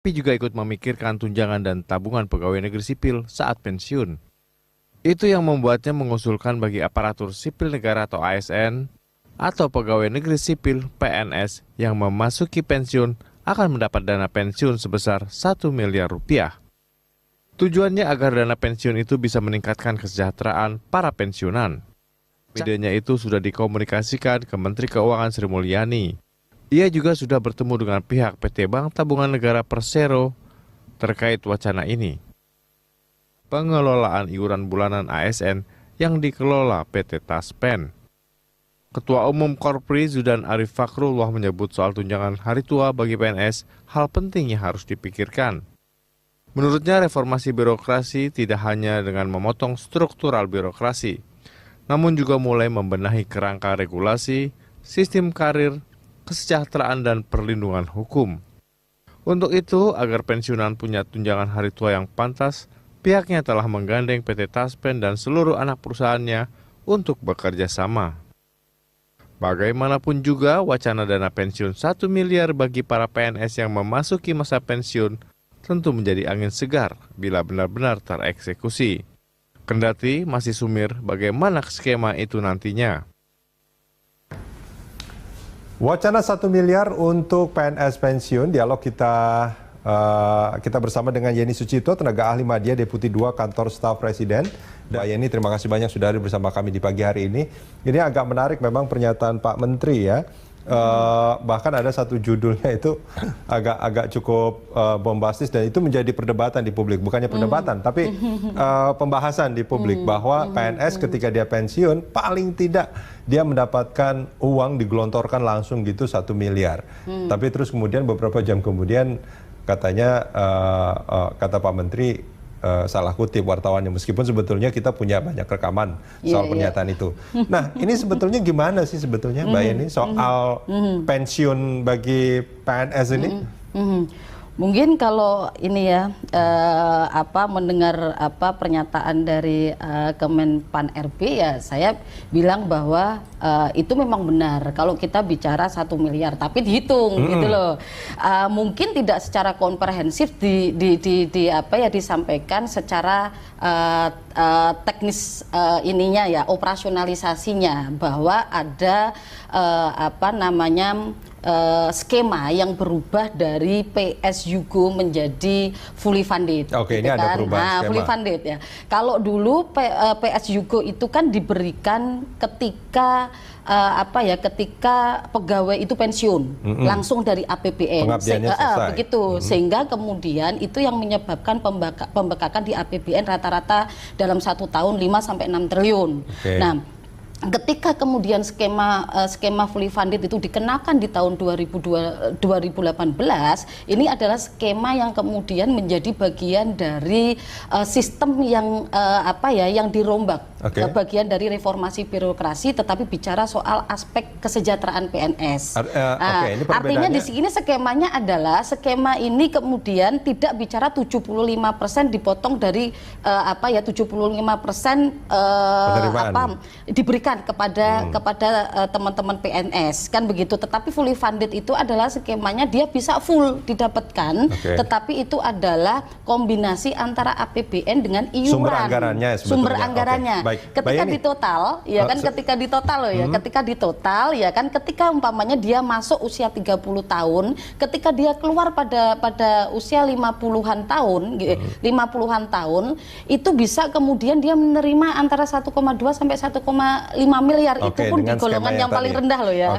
tapi juga ikut memikirkan tunjangan dan tabungan pegawai negeri sipil saat pensiun. Itu yang membuatnya mengusulkan bagi aparatur sipil negara atau ASN atau pegawai negeri sipil PNS yang memasuki pensiun akan mendapat dana pensiun sebesar 1 miliar rupiah. Tujuannya agar dana pensiun itu bisa meningkatkan kesejahteraan para pensiunan. Idenya itu sudah dikomunikasikan ke Menteri Keuangan Sri Mulyani. Ia juga sudah bertemu dengan pihak PT Bank Tabungan Negara Persero terkait wacana ini. Pengelolaan iuran bulanan ASN yang dikelola PT Taspen. Ketua Umum Korpri Zudan Arif Fakrullah menyebut soal tunjangan hari tua bagi PNS hal penting yang harus dipikirkan. Menurutnya reformasi birokrasi tidak hanya dengan memotong struktural birokrasi, namun juga mulai membenahi kerangka regulasi, sistem karir, kesejahteraan dan perlindungan hukum. Untuk itu, agar pensiunan punya tunjangan hari tua yang pantas, pihaknya telah menggandeng PT Taspen dan seluruh anak perusahaannya untuk bekerja sama. Bagaimanapun juga, wacana dana pensiun 1 miliar bagi para PNS yang memasuki masa pensiun tentu menjadi angin segar bila benar-benar tereksekusi. Kendati masih sumir bagaimana skema itu nantinya. Wacana 1 miliar untuk PNS pensiun, dialog kita bersama dengan Yeni Sucipto, tenaga ahli media Deputi 2 Kantor Staf Presiden. Mbak Yeni, terima kasih banyak sudah hadir bersama kami di pagi hari ini. Ini agak menarik memang pernyataan Pak Menteri ya. Bahkan ada satu judulnya itu agak cukup bombastis dan itu menjadi perdebatan di publik, bukannya perdebatan tapi pembahasan di publik bahwa PNS ketika dia pensiun paling tidak dia mendapatkan uang digelontorkan langsung gitu 1 miliar. Tapi terus kemudian beberapa jam kemudian katanya kata Pak Menteri salah kutip wartawannya, meskipun sebetulnya kita punya banyak rekaman soal pernyataan itu. Nah, ini sebetulnya gimana sih sebetulnya Mbak Yeni soal pensiun bagi PNS ini? Mungkin kalau ini ya mendengar pernyataan dari Kemenpan RB ya saya bilang bahwa itu memang benar kalau kita bicara 1 miliar tapi dihitung gitu loh. Mungkin tidak secara komprehensif disampaikan secara teknis ininya ya, operasionalisasinya bahwa ada skema yang berubah dari PS Yugo menjadi fully funded. Oke, gitu ini ada perubahan skema. Fully funded ya. Kalau dulu PS Yugo itu kan diberikan ketika ketika pegawai itu pensiun langsung dari APBN. Pengabdiannya selesai. Begitu. Sehingga kemudian itu yang menyebabkan pembekakan di APBN rata-rata dalam 1 tahun 5 sampai 6 triliun. Okay. Nah, ketika kemudian skema fully funded itu dikenakan di tahun 2018, ini adalah skema yang kemudian menjadi bagian dari sistem yang yang dirombak, bagian dari reformasi birokrasi, tetapi bicara soal aspek kesejahteraan PNS. Ini artinya di sini skemanya adalah skema ini kemudian tidak bicara 75% dipotong dari 75% diberikan kepada teman-teman PNS kan begitu, tetapi fully funded itu adalah skemanya dia bisa full didapatkan, tetapi itu adalah kombinasi antara APBN dengan iuran sumber anggarannya. Ketika ditotal ya kan ketika umpamanya dia masuk usia 30 tahun, ketika dia keluar pada usia 50-an tahun itu bisa kemudian dia menerima antara 1,2 sampai 1,5 miliar. Itu pun di golongan yang paling rendah loh ya.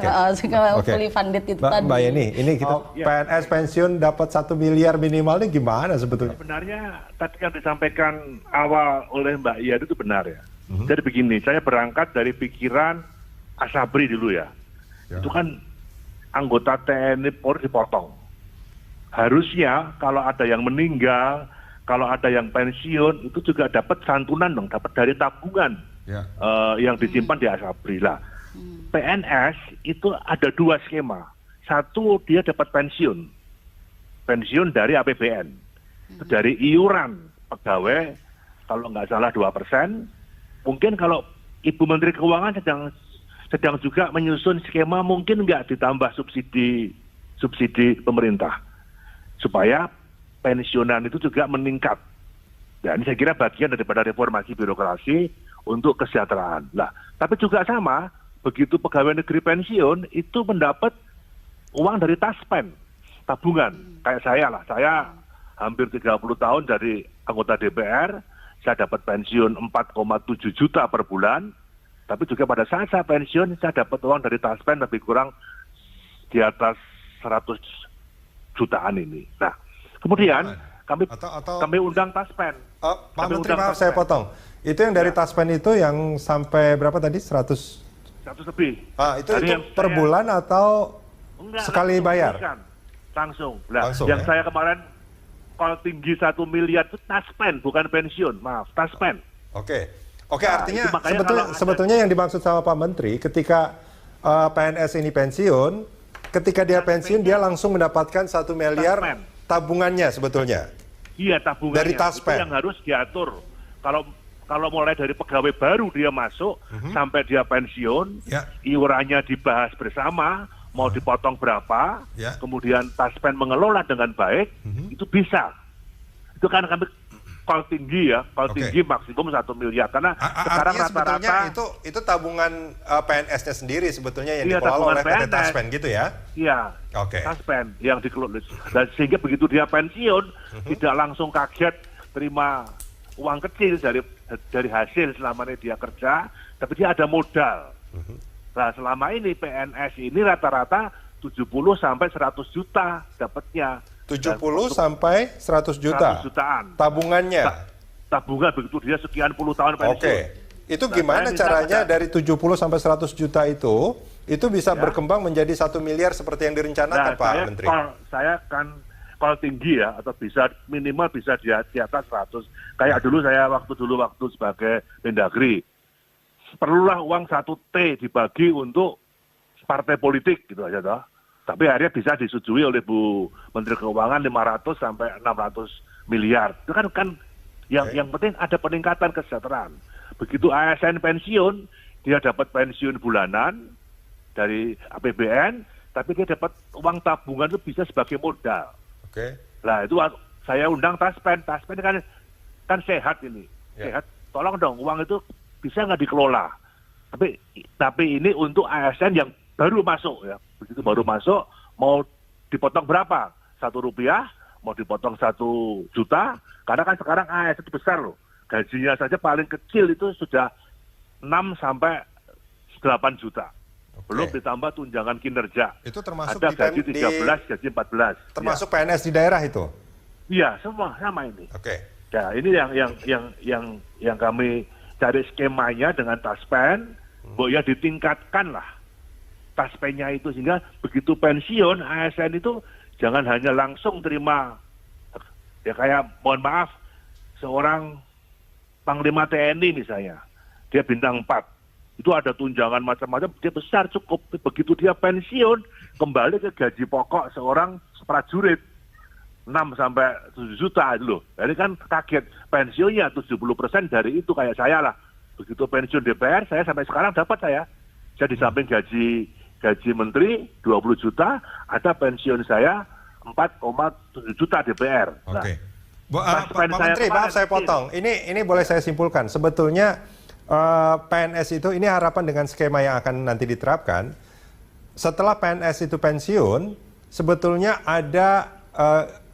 Fully funded itu tadi. Mbak Yeni, ini kita PNS pensiun dapat 1 miliar minimal ini gimana sebetulnya? Sebenarnya tadi yang disampaikan awal oleh Mbak Iya itu benar ya. Jadi begini, saya berangkat dari pikiran Asabri dulu ya. Itu kan anggota TNI Polri dipotong. Harusnya kalau ada yang meninggal, kalau ada yang pensiun itu juga dapat santunan dong, dapat dari tabungan. Yang disimpan di Asabri lah. PNS itu ada 2 skema. Satu, dia dapat pensiun dari APBN, itu dari iuran pegawai kalau nggak salah 2%. Mungkin kalau Ibu Menteri Keuangan sedang juga menyusun skema, mungkin nggak ditambah subsidi pemerintah supaya pensiunan itu juga meningkat. Dan saya kira bagian daripada reformasi birokrasi untuk kesejahteraan. Nah, tapi juga sama, begitu pegawai negeri pensiun itu mendapat uang dari taspen, tabungan. Kayak saya lah, saya hampir 30 tahun dari anggota DPR, saya dapat pensiun 4,7 juta per bulan, tapi juga pada saat saya pensiun, saya dapat uang dari taspen lebih kurang di atas 100 jutaan ini. Nah, kemudian kami undang taspen. Pak Menteri, maaf saya potong. Itu yang dari taspen itu yang sampai berapa tadi? 100 lebih. Itu per bulan atau sekali bayar? Langsung. Nah, langsung yang ya? saya kemarin call tinggi 1 miliar itu taspen, bukan pensiun. Maaf, taspen. Oke, Nah, artinya sebetulnya yang dimaksud sama Pak Menteri, ketika PNS ini pensiun, ketika dia pensiun, dia langsung mendapatkan 1 miliar taspen. Tabungannya sebetulnya. Iya, tabungannya. Dari taspen. Itu yang harus diatur. Kalau mulai dari pegawai baru dia masuk sampai dia pensiun, iurannya dibahas bersama, mau dipotong berapa, kemudian taspen mengelola dengan baik, itu bisa. Itu kan kami call tinggi ya, call tinggi maksimum 1 miliar. Karena sekarang rata-rata itu tabungan PNS-nya sendiri sebetulnya yang dikelola oleh PT Taspen gitu ya? Iya, Taspen yang dikelola. Dan sehingga begitu dia pensiun, tidak langsung kaget terima uang kecil dari hasil selama ini dia kerja, tapi dia ada modal. Nah, selama ini PNS ini rata-rata 70 sampai 100 juta dapatnya. 70 sampai 100 juta. 100 jutaan. Tabungannya. Tabungan begitu dia sekian puluh tahun pensiun. Oke. Itu gimana caranya dari 70 sampai 100 juta itu bisa berkembang menjadi 1 miliar seperti yang direncanakan Pak Menteri? Saya kan call tinggi ya, atau bisa minimal bisa di atas 100. Kayak dulu waktu sebagai Mendagri, perlulah uang 1T dibagi untuk partai politik gitu aja toh. Tapi akhirnya bisa disetujui oleh Bu Menteri Keuangan 500 sampai 600 miliar. Itu kan yang penting ada peningkatan kesejahteraan. Begitu ASN pensiun, dia dapat pensiun bulanan dari APBN, tapi dia dapat uang tabungan itu bisa sebagai modal. Oke. Nah, itu saya undang Taspen. Taspen kan sehat ini. Sehat. Tolong dong, uang itu bisa nggak dikelola. Tapi ini untuk ASN yang baru masuk ya. Begitu baru masuk, mau dipotong berapa? Rp1, mau dipotong 1 juta, karena kan sekarang ASN itu besar loh. Gajinya saja paling kecil itu sudah 6 sampai 8 juta. Belum ditambah tunjangan kinerja. Itu termasuk ada gaji 13, gaji 14. Termasuk PNS di daerah itu? Iya, semua sama ini. Oke. Nah, ini yang kami cari skemanya dengan Taspen, ya ditingkatkan lah Taspennya itu, sehingga begitu pensiun ASN itu jangan hanya langsung terima, ya kayak mohon maaf seorang Panglima TNI misalnya, dia bintang 4, itu ada tunjangan macam-macam, dia besar cukup. Begitu dia pensiun, kembali ke gaji pokok seorang prajurit 6 sampai 7 juta itu loh. Jadi kan kaget, pensiunnya 70% dari itu, kayak saya lah. Begitu pensiun DPR, saya sampai sekarang dapat saya di samping gaji menteri 20 juta, ada pensiun saya 4,7 juta DPR. Oke. Pak Menteri, maaf saya potong. Ini boleh saya simpulkan. Sebetulnya PNS itu, ini harapan dengan skema yang akan nanti diterapkan. Setelah PNS itu pensiun, sebetulnya ada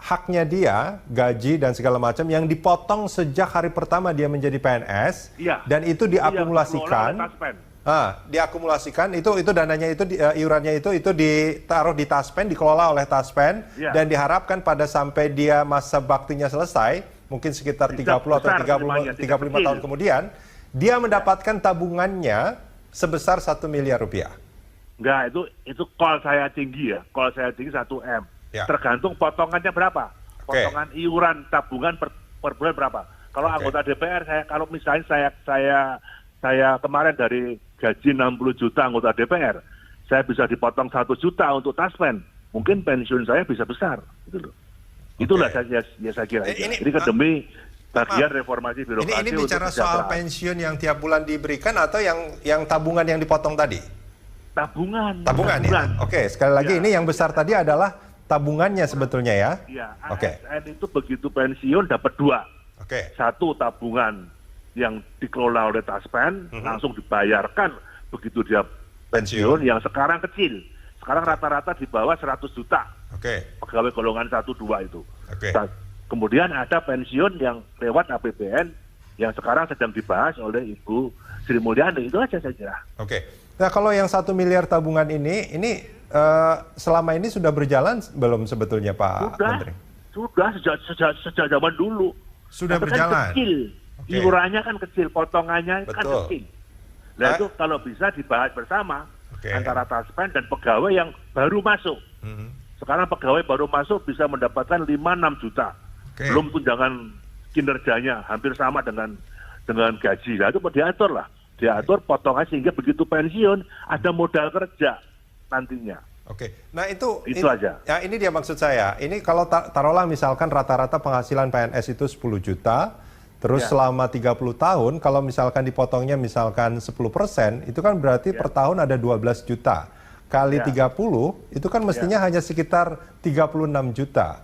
haknya dia, gaji dan segala macam yang dipotong sejak hari pertama dia menjadi PNS, dan itu diakumulasikan. Diakumulasikan itu dananya itu iurannya itu ditaruh di Taspen, dikelola oleh Taspen, dan diharapkan pada sampai dia masa baktinya selesai, mungkin sekitar 30 atau 35 tahun kemudian, dia mendapatkan tabungannya sebesar 1 miliar rupiah. Enggak, itu call saya tinggi ya, call saya tinggi 1 M. Tergantung potongannya berapa. Potongan iuran tabungan per bulan berapa. Kalau anggota DPR, kalau misalnya saya kemarin dari gaji 60 juta anggota DPR, saya bisa dipotong 1 juta untuk Taspen, mungkin pensiun saya bisa besar, gitu loh. Itulah saya kira. Ini demi bagian reformasi birokrasi. Ini bicara soal pensiun yang tiap bulan diberikan atau yang tabungan yang dipotong tadi? Tabungan ya. Oke, sekali lagi ini yang besar tadi adalah tabungannya sebetulnya ya? Iya, Oke. ASN itu begitu pensiun dapat 2. Oke. Satu, tabungan yang dikelola oleh Taspen, langsung dibayarkan begitu dia pensiun, yang sekarang kecil. Sekarang rata-rata di bawah 100 juta. Oke. Pegawai golongan 1-2 itu. Oke. Dan kemudian ada pensiun yang lewat APBN yang sekarang sedang dibahas oleh Ibu Sri Mulyani. Itu aja saya kira. Oke. Nah, kalau yang 1 miliar tabungan ini selama ini sudah berjalan belum sebetulnya Pak Menteri? Sudah sejak zaman dulu. Sudah Tapi berjalan. kan kecil. Oke. Iurannya kan kecil, potongannya kan Betul. kecil. Nah itu kalau bisa dibahas bersama Oke. antara Taspen dan pegawai yang baru masuk. Sekarang pegawai baru masuk bisa mendapatkan 5-6 juta. Oke. Belum tunjangan kinerjanya, hampir sama dengan gaji. Nah itu diatur lah. Diatur potongan sehingga begitu pensiun ada modal kerja nantinya. Oke, nah itu aja. Ya, ini dia maksud saya. Ini kalau taruhlah misalkan rata-rata penghasilan PNS itu 10 juta, terus selama 30 tahun, kalau misalkan dipotongnya misalkan 10%, itu kan berarti per tahun ada 12 juta. Kali 30, itu kan mestinya hanya sekitar 36 juta.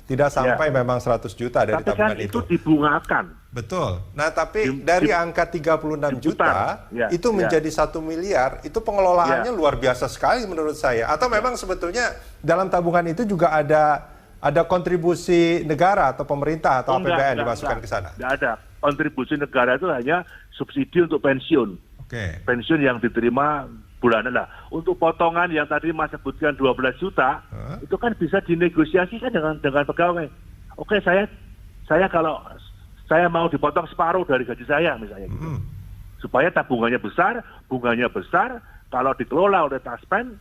Tidak sampai memang 100 juta dari Tapi tabungan kan itu dibungakan. Betul. Nah, tapi dari angka 36 juta itu menjadi 1 miliar, itu pengelolaannya luar biasa sekali menurut saya. Atau memang sebetulnya dalam tabungan itu juga ada kontribusi negara atau pemerintah atau APBN dimasukkan ke sana? Tidak ada. Kontribusi negara itu hanya subsidi untuk pensiun. Oke. Pensiun yang diterima bulanan lah. Untuk potongan yang tadi Mas sebutkan 12 juta, itu kan bisa dinegosiasikan dengan pegawai. Oke, saya kalau saya mau dipotong separuh dari gaji saya misalnya gitu. Supaya tabungannya besar, bunganya besar, kalau dikelola oleh Taspen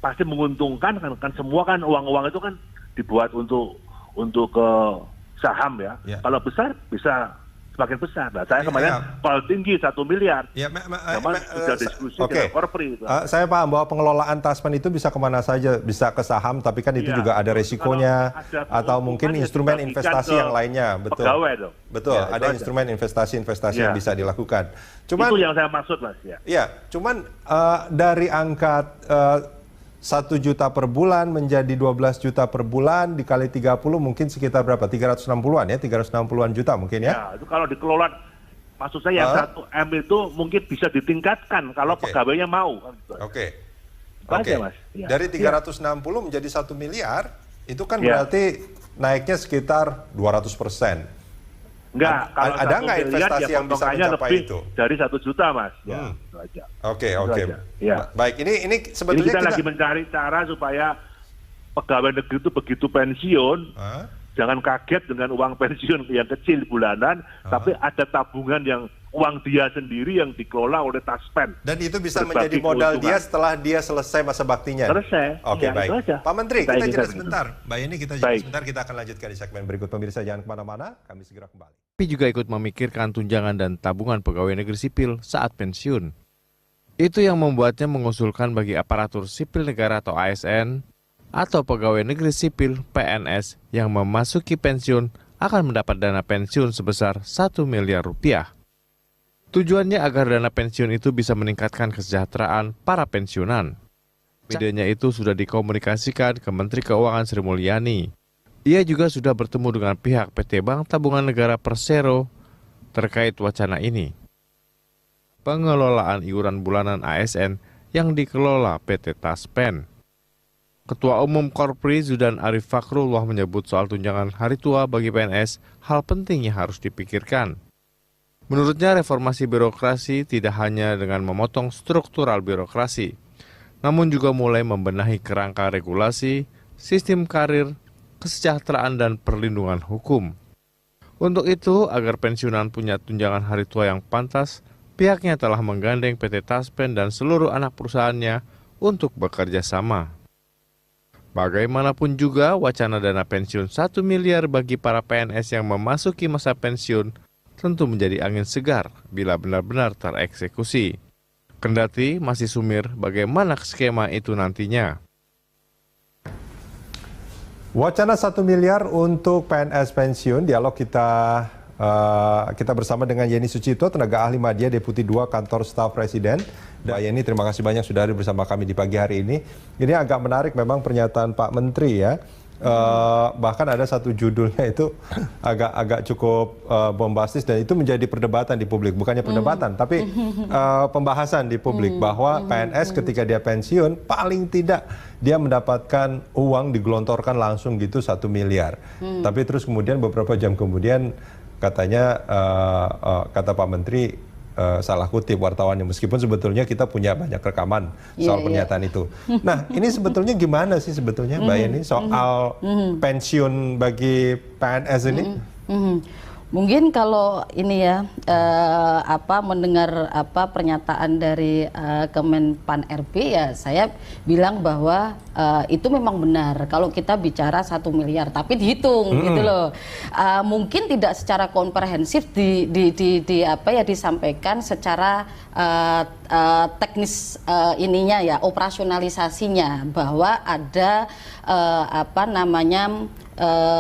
pasti menguntungkan kan semua kan uang-uang itu kan dibuat untuk ke saham ya. Kalau besar bisa semakin besar. Nah, saya kemarin paling tinggi 1 miliar. Sudah diskusi dengan Korpri. Saya paham bahwa pengelolaan Taspen itu bisa kemana saja, bisa ke saham, tapi kan itu juga ada resikonya, atau mungkin instrumen investasi yang lainnya. Betul. Betul. Ada instrumen investasi yang bisa dilakukan. Cuman, itu yang saya maksud, Mas. Iya. Cuman dari angka 1 juta per bulan menjadi 12 juta per bulan dikali 30 mungkin sekitar berapa? 360-an ya? 360-an juta mungkin ya? Ya, itu kalau dikelola, maksud saya yang 1M itu mungkin bisa ditingkatkan kalau pegawainya mau. Oke. Mas. Ya. Dari 360 menjadi 1 miliar, itu kan berarti naiknya sekitar 200%. Enggak, kalau ada nggak investasi yang bisa mencapai lebih itu? Dari 1 juta, Mas. Ya, itu aja. Oke. Ya. Baik, ini sebetulnya kita lagi mencari cara supaya pegawai negeri itu begitu pensiun, jangan kaget dengan uang pensiun yang kecil bulanan, tapi ada tabungan yang uang dia sendiri yang dikelola oleh Taspen. Dan itu bisa menjadi modal dia setelah dia selesai masa baktinya. Selesai. Oke, baik. Pak Menteri, kita jeda sebentar. Mbak Yeni, kita jeda sebentar. Kita akan lanjutkan di segmen berikut. Pemirsa jangan kemana-mana, kami segera kembali. Tapi juga ikut memikirkan tunjangan dan tabungan pegawai negeri sipil saat pensiun. Itu yang membuatnya mengusulkan bagi aparatur sipil negara atau ASN atau pegawai negeri sipil PNS yang memasuki pensiun akan mendapat dana pensiun sebesar 1 miliar rupiah. Tujuannya agar dana pensiun itu bisa meningkatkan kesejahteraan para pensiunan. Idenya itu sudah dikomunikasikan ke Menteri Keuangan Sri Mulyani. Ia juga sudah bertemu dengan pihak PT Bank Tabungan Negara Persero terkait wacana ini. Pengelolaan iuran bulanan ASN yang dikelola PT Taspen. Ketua Umum Korpri Zudan Arif Fakrullah menyebut soal tunjangan hari tua bagi PNS hal pentingnya harus dipikirkan. Menurutnya reformasi birokrasi tidak hanya dengan memotong struktural birokrasi, namun juga mulai membenahi kerangka regulasi, sistem karir, kesejahteraan dan perlindungan hukum. Untuk itu, agar pensiunan punya tunjangan hari tua yang pantas, pihaknya telah menggandeng PT Taspen dan seluruh anak perusahaannya untuk bekerja sama. Bagaimanapun juga, wacana dana pensiun 1 miliar bagi para PNS yang memasuki masa pensiun tentu menjadi angin segar bila benar-benar tereksekusi. Kendati masih sumir bagaimana skema itu nantinya. Wacana 1 miliar untuk PNS pensiun, dialog kita kita bersama dengan Yeni Sucipto, tenaga ahli media Deputi 2 Kantor Staf Presiden. Mbak Yeni, terima kasih banyak sudah hadir bersama kami di pagi hari ini. Ini agak menarik memang pernyataan Pak Menteri ya. Bahkan ada satu judulnya itu agak cukup bombastis dan itu menjadi perdebatan di publik. Bukannya perdebatan, tapi pembahasan di publik bahwa PNS ketika dia pensiun paling tidak dia mendapatkan uang digelontorkan langsung gitu 1 miliar. Tapi terus kemudian beberapa jam kemudian katanya kata Pak Menteri salah kutip wartawannya, meskipun sebetulnya kita punya banyak rekaman soal pernyataan itu. Nah, ini sebetulnya gimana sih sebetulnya Mbak Yeni soal pensiun bagi PNS ini? Mungkin kalau ini ya mendengar pernyataan dari Kemenpan RB ya saya bilang bahwa itu memang benar kalau kita bicara 1 miliar tapi dihitung gitu loh. Mungkin tidak secara komprehensif disampaikan secara teknis ininya ya, operasionalisasinya bahwa ada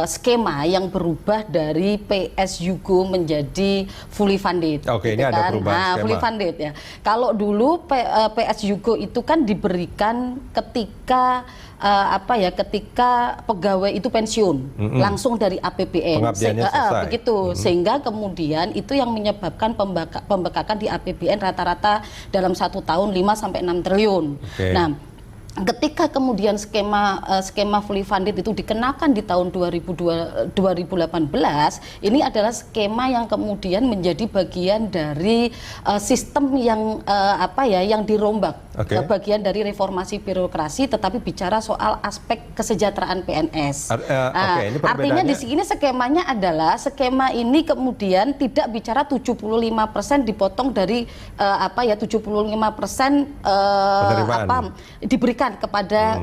skema yang berubah dari PS Yugo menjadi fully funded. Oke, gitu ini ada perubahan skema. Fully funded ya. Kalau dulu PS Yugo itu kan diberikan ketika ketika pegawai itu pensiun langsung dari APBN. Pengabdiannya selesai. Begitu. Sehingga kemudian itu yang menyebabkan pembekakan di APBN rata-rata dalam 1 tahun 5-6 triliun. Okay. Nah, ketika kemudian skema fully funded itu dikenakan di tahun 2018, ini adalah skema yang kemudian menjadi bagian dari sistem yang yang dirombak. Okay. Bagian dari reformasi birokrasi, tetapi bicara soal aspek kesejahteraan PNS. Ini artinya di sini skemanya adalah skema ini kemudian tidak bicara 75% dipotong dari 75% diberikan kepada